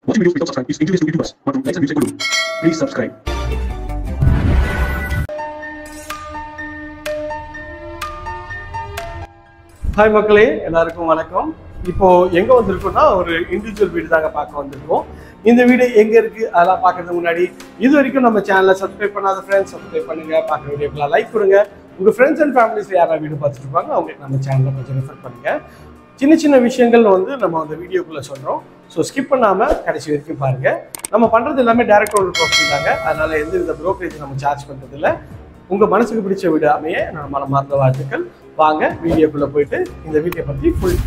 Watching videos without subscribe is injurious to YouTubers. Want to like and music guru? Please subscribe. Hi மக்களே, எல்லாருக்கும் வணக்கம். இப்போ எங்க வந்திருக்கோம்னா ஒரு இண்டிவிஜுவல் வீடு தாங்க பார்க்க வந்திருக்கோம். இந்த வீடு எங்க இருக்கு அதெல்லாம் பார்க்கறதுக்கு முன்னாடி இது வரைக்கும் நம்ம சேனலை சப்ஸ்கிரைப் பண்ணாத ஃப்ரெண்ட்ஸ் சப்ஸ்கிரைப் பண்ணுங்க, பார்க்குற வீடியோக்கெல்லாம் லைக் கொடுங்க. உங்க ஃப்ரெண்ட்ஸ் அண்ட் ஃபேமிலிஸ் யாராவது வீடு பார்த்துட்டு இருப்பாங்க அவங்களுக்கு நம்ம சேனலை கொஞ்சம் ரெஃபர் பண்ணுங்க. சின்ன சின்ன விஷயங்கள் நம்ம அந்த வீடியோக்குள்ள சொல்றோம். ஸோ ஸ்கிப் பண்ணாம கடைசி வரைக்கும் பாருங்க. நம்ம பண்றது எல்லாமே டைரக்ட் ஓனர் ப்ராப்பர்ட்டி தாங்க. அதனால எந்த வித ப்ரோக்கரேஜ் நம்ம சார்ஜ் பண்றது இல்லை. உங்க மனசுக்கு பிடிச்ச வீடு அமைய நம்ம மனமார்ந்த வாழ்த்துக்கள். வாங்க வீடியோக்குள்ள போயிட்டு இந்த வீட்டை பத்தி ஃபுல்.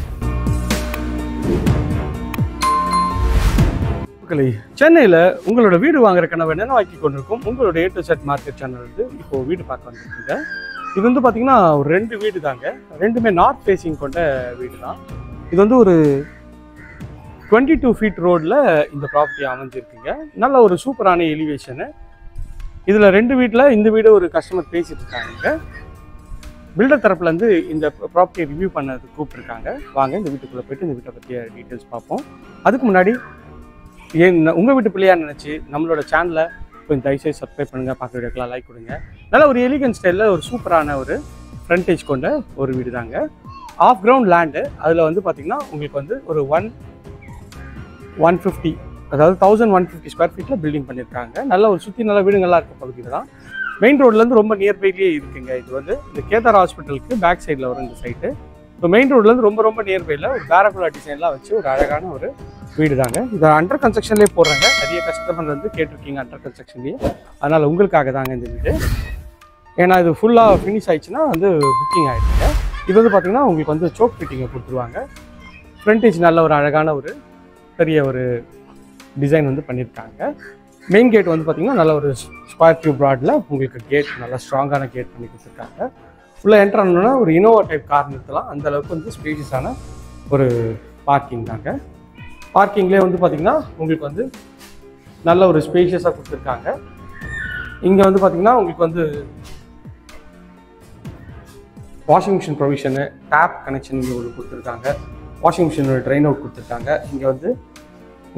சென்னையில உங்களோட வீடு வாங்குற கனவை நினைவாக்கி கொண்டிருக்கும் உங்களோட A to Z market channel இப்போ வீடு பார்க்க வந்துருக்குங்க. இது பார்த்தீங்கன்னா ஒரு 2 வீடு தாங்க. ரெண்டுமே நார்த் ஃபேஸிங் கொண்ட வீடு தான். இது ஒரு 22 ஃபீட் ரோட்ல இந்த ப்ராப்பர்ட்டி அமைஞ்சிருக்குங்க. நல்ல ஒரு சூப்பரான எலிவேஷனு. இதுல 2 வீட்டில் இந்த வீடு ஒரு கஸ்டமர் பேசிட்டு இருக்காங்க. பில்டர் தரப்புலேருந்து இந்த ப்ராப்பர்ட்டியை ரிவ்யூ பண்ணது கூப்பிட்டுருக்காங்க. வாங்க இந்த வீட்டுக்குள்ளே போய்ட்டு இந்த வீட்டை பற்றிய டீட்டெயில்ஸ் பார்ப்போம். அதுக்கு முன்னாடி உங்கள் வீட்டு பிள்ளையா நினச்சி நம்மளோட சேனலை கொஞ்சம் தயவுசெய்து சப்ஸ்கிரைப் பண்ணுங்கள், பார்க்குற வீடியோக்கெல்லாம் லைக் கொடுங்க. நல்ல ஒரு எலிகன்ட் ஸ்டைலில் ஒரு சூப்பரான ஒரு ஃப்ரண்டேஜ் கொண்ட ஒரு வீடு தாங்க. Half ground land. அதில் பார்த்திங்கன்னா உங்களுக்கு ஒரு 150 அதாவது 1150 ஸ்கொயர் ஃபீட்டில் பில்டிங் பண்ணியிருக்காங்க. நல்ல ஒரு சுற்றி நல்ல வீடுங்கள்லாம் இருக்க பகுதியில் தான். மெயின் ரோட்லேருந்து ரொம்ப நியர்பைலேயே இருக்குங்க. இது இந்த கேதார் ஹாஸ்பிட்டலுக்கு பேக் சைடில் வரும் இந்த சைட்டு. இப்போ மெயின் ரோட்லேருந்து ரொம்ப ரொம்ப நியர்பையில் ஒரு பேரகுலா டிசைன்லாம் வச்சு ஒரு அழகான ஒரு வீடு தாங்க. இதை அண்டர் கன்ஸ்ட்ரக்ஷன்லேயே போடுறாங்க. நிறைய கஸ்டமர் கேட்டிருக்கீங்க அண்டர் கன்ஸ்ட்ரக்ஷன்லேயே. அதனால் உங்களுக்காக தாங்க இந்த வீடு. ஏன்னா இது ஃபுல்லாக ஃபினிஷ் ஆயிடுச்சுன்னா புக்கிங் ஆகிடுங்க. இது பார்த்தீங்கன்னா உங்களுக்கு சோக் ஃபிட்டிங்கை கொடுத்துருவாங்க. ஃப்ரண்டேஜ் நல்ல ஒரு அழகான ஒரு பெரிய ஒரு டிசைன் பண்ணியிருக்காங்க. மெயின் கேட் பார்த்தீங்கன்னா நல்ல ஒரு ஸ்கொயர் டியூப் ப்ராடில் உங்களுக்கு கேட் நல்லா ஸ்ட்ராங்கான கேட் பண்ணி கொடுத்துருக்காங்க. உள்ளே என்ட்ரு ஆனோன்னா ஒரு இனோவா டைப் கார் நிறுத்தலாம். அந்தளவுக்கு ஸ்பேஷியஸான ஒரு பார்க்கிங் தாங்க. பார்க்கிங்லேயே பார்த்தீங்கன்னா உங்களுக்கு நல்ல ஒரு ஸ்பேஷியஸாக கொடுத்துருக்காங்க. இங்கே பார்த்தீங்கன்னா உங்களுக்கு washing machine provision, tape connection இங்கே ஒரு கொடுத்துருக்காங்க. வாஷிங் மிஷினோட ட்ரைன் அவுட் கொடுத்துருக்காங்க. இங்கே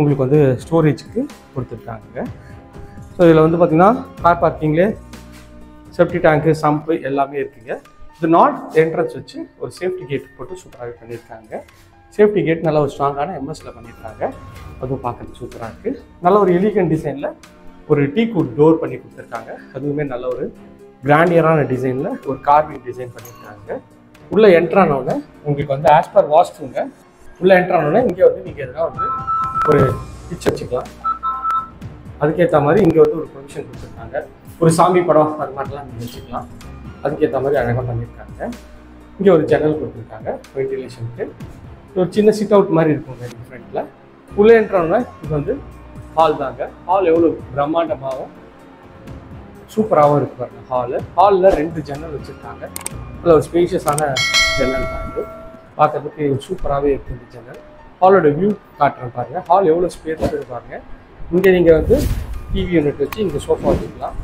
உங்களுக்கு ஸ்டோரேஜுக்கு கொடுத்துருக்காங்க. ஸோ இதில் பார்த்தீங்கன்னா கார் பார்க்கிங்லேயே சேஃப்டி டேங்க்கு, சம்பு எல்லாமே இருக்குங்க. இது நார்த் என்ட்ரன்ஸ் வச்சு ஒரு சேஃப்டி கேட் போட்டு சூப்பராகவே பண்ணியிருக்காங்க. சேஃப்டி கேட் நல்ல ஒரு ஸ்ட்ராங்கான எம்எஸ்சில் பண்ணியிருக்காங்க. அதுவும் பார்க்குறது சூப்பராக இருக்குது. நல்ல ஒரு எலிகன்ட் டிசைனில் ஒரு டீக்குட் டோர் பண்ணி கொடுத்துருக்காங்க. அதுவுமே நல்ல ஒரு கிராண்டியரான டிசைனில் ஒரு கார்விங் டிசைன் பண்ணியிருக்காங்க. உள்ளே என்ட்ரானோடனே உங்களுக்கு ஆஸ் பர் வாஸ்ட்ரூங்க. உள்ளே என்ட்ரானோடனே இங்கே நீங்கள் எதுனா ஒரு பிச் வச்சுக்கலாம். அதுக்கேற்ற மாதிரி இங்கே ஒரு ப்ரொவிஷன் கொடுத்துருக்காங்க. ஒரு சாமி படம் அது மாதிரிலாம் நீங்கள் வச்சுக்கலாம். அதுக்கேற்ற மாதிரி அழகாக பண்ணியிருக்காங்க. இங்கே ஒரு ஜன்னல் கொடுத்துருக்காங்க வென்டிலேஷனுக்கு. ஒரு சின்ன சிட் அவுட் மாதிரி இருக்குங்க இந்த ஃப்ரண்ட்டில். உள்ளே என்ட்ரானோடனே இது ஹால் தாங்க. ஹால் எவ்வளோ பிரம்மாண்டமாகவும் சூப்பராகவும் இருக்கு பாருங்க. ஹாலில் 2 ஜன்னல் வச்சுருக்காங்க. அதில் ஒரு ஸ்பேஷியஸான ஜன்னல் தான் இது. பார்க்கறதுக்கு சூப்பராகவே இருக்குது இந்த ஜன்னல். ஹாலோட வியூ காட்டுறேன் பாருங்கள். ஹால் எவ்வளோ ஸ்பேஸ் பாருங்க. இங்கே நீங்கள் டிவி யூனிட் வச்சு இங்கே சோஃபா வச்சுக்கலாம்.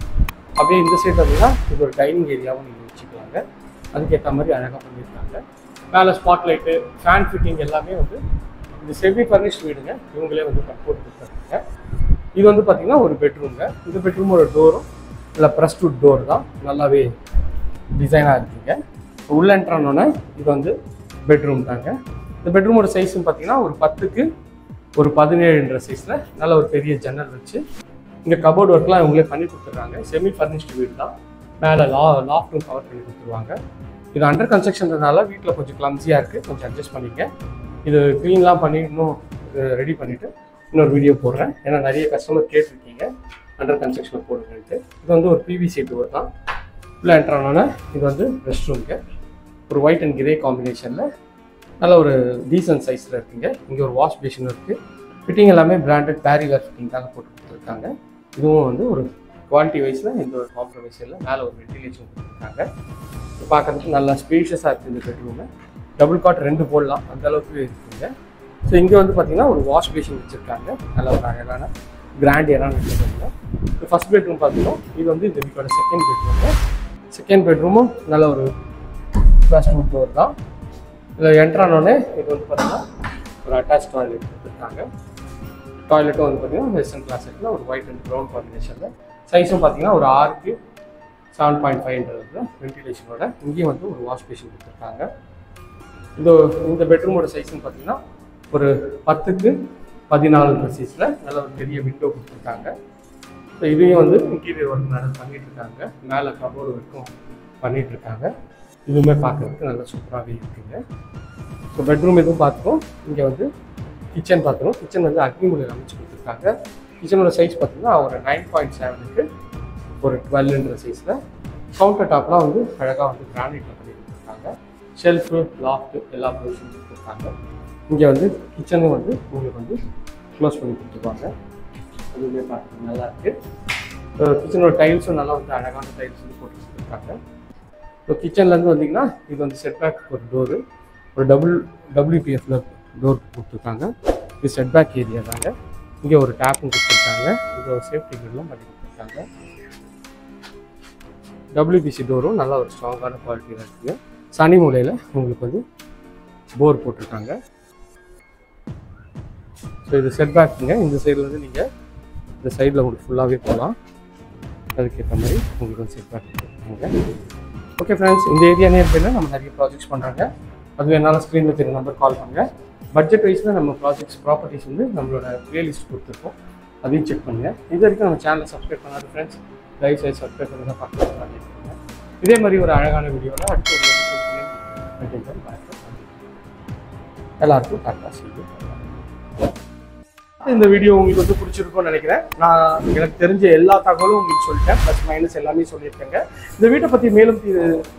அப்படியே இந்த சைடு அப்படின்னா இது ஒரு டைனிங் ஏரியாவும் நீங்கள் வச்சுக்கலாங்க. அதுக்கேற்ற மாதிரி அழகாக பண்ணியிருக்காங்க. மேலே ஸ்பாட் லைட்டு, ஃபேன் ஃபிட்டிங் எல்லாமே இது செமி ஃபர்னிஷ்ட் வீடுங்க. இவங்களே போட்டு கொடுத்துருக்காங்க. இது பார்த்தீங்கன்னா ஒரு பெட்ரூம்ங்க. இந்த பெட்ரூமோட டோரும் இல்லை ப்ரெஸ் வுட் டோர் தான். நல்லாவே டிசைனாக இருக்குங்க. உள்ள என்ட்ரானோன்னே இது பெட்ரூம் தாங்க. இந்த பெட்ரூமோட சைஸ்ன்னு பார்த்தீங்கன்னா ஒரு 10க்கு ஒரு 17 சைஸில் நல்ல ஒரு பெரிய ஜன்னல் வச்சு இங்கே கபோர்ட் ஒர்க்லாம் இவங்களே பண்ணி கொடுத்துருக்காங்க. செமி ஃபர்னிஷ்டு வீடு தான். மேலே லாஃப்ட்டும் கவர் பண்ணி கொடுத்துருவாங்க. இது அண்டர் கன்ஸ்ட்ரக்ஷன்றதுனால வீட்டில் கொஞ்சம் கிளம்ஸியாக இருக்குது. கொஞ்சம் அட்ஜஸ்ட் பண்ணிக்க. இது க்ளீன்லாம் பண்ணி இன்னும் ரெடி பண்ணிவிட்டு இன்னொரு வீடியோ போடுறேன். ஏன்னா நிறைய கஸ்டமர் கேட்டிருக்கீங்க அண்டர் கன்ஸ்ட்ரக்ஷனில் போடுறதுக்கு. இது ஒரு பிவிசி டோர் தான். உள்ள என்ட்ரானோன்னா இது ரெஸ்ட் ரூம்க்கு ஒரு ஒயிட் அண்ட் கிரே காம்பினேஷனில் நல்ல ஒரு டீசன்ட் சைஸில் இருக்குங்க. இங்கே ஒரு வாஷ் பேஷன் இருக்குது. ஃபிட்டிங் எல்லாமே பிராண்டட் பேரிவேர் ஃபிட்டிங் தாங்க போட்டு கொடுத்துருக்காங்க. இதுவும் ஒரு குவாலிட்டி வைஸில் எந்த ஒரு காம்ப்ரமைஸ் இல்லை. மேலே ஒரு வென்டிலேஷன் கொடுத்துருக்காங்க. பார்க்குறதுக்கு நல்லா ஸ்பேஷியஸாக இருக்குது இந்த பெட்ரூமு. டபுள் காட் 2 போடலாம் அந்தளவுக்கு இருக்குங்க. ஸோ இங்கே பார்த்தீங்கன்னா ஒரு வாஷ் பேஷன் வச்சுருக்காங்க. நல்ல ஒரு அழகான கிராண்டியரான பெட்ரூம்ங்க. ஃபர்ஸ்ட் பெட்ரூம் பார்த்தீங்கன்னா இது இந்த வீட்டோட செகண்ட் பெட்ரூமு. செகண்ட் பெட்ரூமும் நல்ல ஒரு ப்ளஸ் வுட் டோர் தான். இதில் என்ட்ரானோடனே இது பார்த்தீங்கன்னா ஒரு அட்டாச் டாய்லெட் கொடுத்துருக்காங்க. டாய்லெட்டும் வந்து பார்த்தீங்கன்னா வெஸ்டர்ன் கிளாஸில் ஒரு ஒயிட் அண்ட் ப்ரௌன் காம்பினேஷனில். சைஸும் பார்த்தீங்கன்னா ஒரு 6க்கு 7.5 வென்டிலேஷனோட. இங்கேயும் வந்து ஒரு வாஷ் பேஷன் கொடுத்துருக்காங்க. இந்த பெட்ரூமோட சைஸ்ன்னு பார்த்தீங்கன்னா ஒரு 10க்கு 14 சைஸில் நல்ல ஒரு பெரிய விண்டோ கொடுத்துருக்காங்க. ஸோ இதையும் வந்து இன்டீரியர் ஒர்க் நல்லா பண்ணிகிட்ருக்காங்க. மேலே கபோர்டு ஒர்க்கும் பண்ணிகிட்ருக்காங்க. இதுவுமே பார்க்குறதுக்கு நல்லா சூப்பராகவே இருக்குங்க. ஸோ பெட்ரூம் எதுவும் பார்த்துக்கோம். இங்கே வந்து கிச்சன் பார்த்துக்கோம். கிச்சன் வந்து அக்னி முறையில் அமைச்சு கொடுத்துருக்காங்க. கிச்சனோட சைஸ் பார்த்தீங்கன்னா ஒரு 9.7க்கு ஒரு 12 சைஸில். கவுண்டர் டாப்லாம் வந்து அழகாக வந்து கிரானைட்டில் பண்ணி கொடுத்துருக்காங்க. ஷெல்ஃபு, லாஃப்ட்டு எல்லா ப்ரொவிஷனும் கொடுத்துருக்காங்க. இங்கே வந்து கிச்சனும் வந்து உங்களுக்கு வந்து க்ளோஸ் பண்ணி கொடுத்துருப்பாங்க. அதுவுமே பார்க்குறது நல்லாயிருக்கு. கிச்சனோட டைல்ஸும் நல்லா வந்து அழகான டைல்ஸ் வந்து போட்டு கொடுத்துருக்காங்க. ஸோ கிச்சன்லேருந்து வந்தீங்கன்னா இது வந்து செட்பேக் ஒரு டோரு, ஒரு WPF டோர் கொடுத்துருக்காங்க. இது செட்பேக் ஏரியா தாங்க. இங்கே ஒரு டேப்பும் கொடுத்துருக்காங்க. இங்கே ஒரு சேஃப்டி கிரிலும் பண்ணி கொடுத்துருக்காங்க. WPC டோரும் நல்லா ஒரு ஸ்ட்ராங்கான குவாலிட்டியில் இருக்குங்க. சனி மூலையில் உங்களுக்கு வந்து போர் போட்டிருக்காங்க. ஸோ இது செட்பேக்குங்க. இந்த சைடில் வந்து நீங்கள் இந்த சைடில் உங்களுக்கு ஃபுல்லாகவே போகலாம். அதுக்கேற்ற மாதிரி உங்களுக்கு வந்து செட்பேக் கொடுத்துருக்காங்க. ஓகே ஃப்ரெண்ட்ஸ், இந்த ஏரியா நேர்பையில் நம்ம நிறைய ப்ராஜெக்ட்ஸ் பண்ணுறாங்க. அது வேணாலும் ஸ்க்ரீனில் தெரிய நம்பர் கால் பண்ணுங்கள். பட்ஜெட் வைஸில் நம்ம ப்ராப்பர்ட்டிஸ் வந்து நம்மளோட ப்ளேலிஸ்ட் கொடுத்துருக்கோம். அதையும் செக் பண்ணுங்கள். இது வரைக்கும் நம்ம சேனலை சப்ஸ்கிரைப் பண்ணாத ஃப்ரெண்ட்ஸ் தயவுசெய்து சப்ஸ்கிரைப் பண்ணி தான் பார்க்கலாம். இதே மாதிரி ஒரு அழகான வீடியோவில் அடுத்த ஒரு எல்லாருக்கும் டாட்டா செய்து. இந்த வீடியோ உங்களுக்கு வந்து பிடிச்சிருக்கும்னு நினைக்கிறேன். நான் எனக்கு தெரிஞ்ச எல்லா தகவலும் உங்களுக்கு சொல்லிட்டேன். ப்ளஸ் மைனஸ் எல்லாமே சொல்லியிருக்கேங்க. இந்த வீட்டை பற்றி மேலும்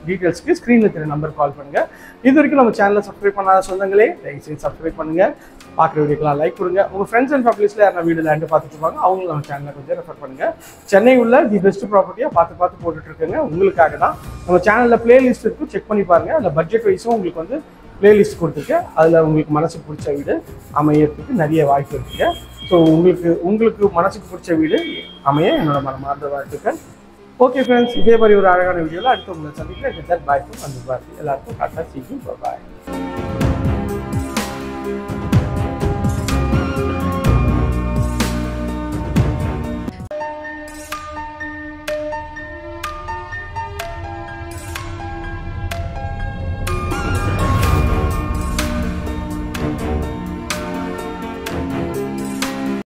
டீட்டெயில்ஸ்க்கு ஸ்க்ரீனில் தெரிய நம்பர் கால் பண்ணுங்கள். இது வரைக்கும் நம்ம சேனலை சப்ஸ்கிரைப் பண்ணாத சொந்தங்களே தயவுசெய்து சப்ஸ்கிரைப் பண்ணுங்கள். பார்க்குற வீடியோக்கெல்லாம் லைக் கொடுங்க. உங்கள் ஃப்ரெண்ட்ஸ் அண்ட் ஃபேமிலிஸில் யாரும் வீடியோ லேண்டு பார்த்துட்டு இருப்பாங்க, அவங்களும் நம்ம சேனலை கொஞ்சம் ரெஃபர் பண்ணுங்கள். சென்னை உள்ள தி பெஸ்ட் ப்ராப்பர்ட்டியாக பார்த்து போட்டுட்ருக்கேங்க. உங்களுக்காக தான் நம்ம சேனலில் பிளேலிஸ்ட் இருக்கும், செக் பண்ணி பாருங்கள். அதில் பட்ஜெட் வைஸும் உங்களுக்கு வந்து பிளேலிஸ்ட் கொடுத்துருக்கேன். அதில் உங்களுக்கு மனசுக்கு பிடிச்ச வீடு அமையறதுக்கு நிறைய வாய்ப்பு இருக்குங்க. ஸோ உங்களுக்கு மனசுக்கு பிடிச்ச வீடு அமைய என்னோட மனமார்ந்த வாழ்த்துக்கள். ஓகே ஃப்ரெண்ட்ஸ், இதே மாதிரி ஒரு அழகான வீடியோவில் அடுத்து உங்களை சந்திக்கிறேன். பாய் ஃப்ரம் அன்பு பாரதி. எல்லாருக்கும் டாட்டா, see you, bye.